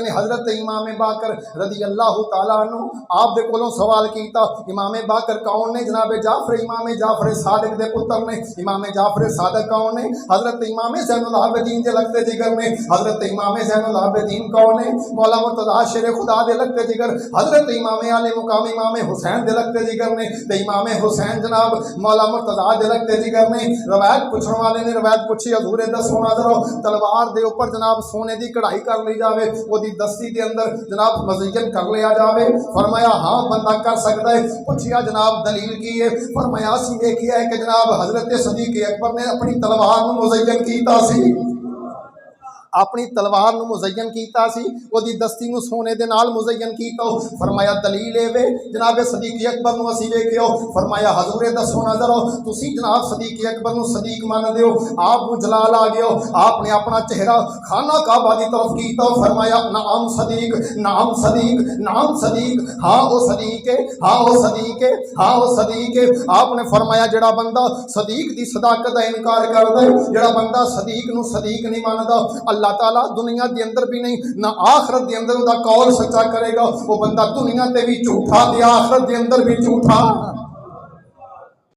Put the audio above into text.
ने हजरत इमाम बाकर रदी अल्लाह तआला अन्हु आप दे कोलों सवाल किया, इमाम बाकर कौन ने? जनाब जाफर इमाम जाफर सादिक दे पुत्र ने। इमाम जाफर सादिक कौन ने? हजरत इमाम ज़ैनुल आबिदीन दे लगते जिगर ने। हजरत इमाम ज़ैनुल आबिदीन कौन है? मौला मुर्तज़ा शेर खुदा दे लगते जिगर हजरत इमाम आले मुकाम इमाम हुसैन दे लगते जिगर ने। ते इमाम हुसैन जनाब मौला मुर्तज़ा दे लगते जिगर ने। रवायत पूछने वाले ने रवायत पूछी, हजूर दसो ना जरा तलवार दे ऊपर जनाब सोने की कढ़ाई कर ली जाए, ओदी दस्ती के अंदर जनाब मज़यन कर लिया जाए। फरमाया हाँ बंदा कर सकता है। पूछिया जनाब दलील की है? फरमाया सी देखिया है कि जनाब हजरत सदीक अकबर ने अपनी तलवार को मुज़यन किया सी, अपनी तलवार को मुज़यन किया सी, ओदी दस्ती को सोने दे नाल मुज़यन किया। फरमाया दलील वे जनाब सदीक अकबर को असीं वेखियो। फरमाया हजूर दसो ना जरा तुसीं जनाब सदीक अकबर को सदीक मानदे हो, आप जलाल आ गया, आपने अपना चेहरा खाना काबा की तरफ किया। फरमाया नाम सदीक, नाम सदीक, नाम सदीक, हाँ वो सदीक है, हाँ वो सदीक है, हाँ वो सदीक है। आपने फरमाया जड़ा बंदा सदीक की सदाकत का इनकार करता है, जड़ा बंदा सदीक नूं सदीक नहीं मानता, अल्लाह ताला दुनिया के अंदर भी नहीं ना आखरत के अंदर उसका कौल सच्चा करेगा। वो बंदा दुनिया ते भी झूठा ते आखरत के अंदर भी झूठा।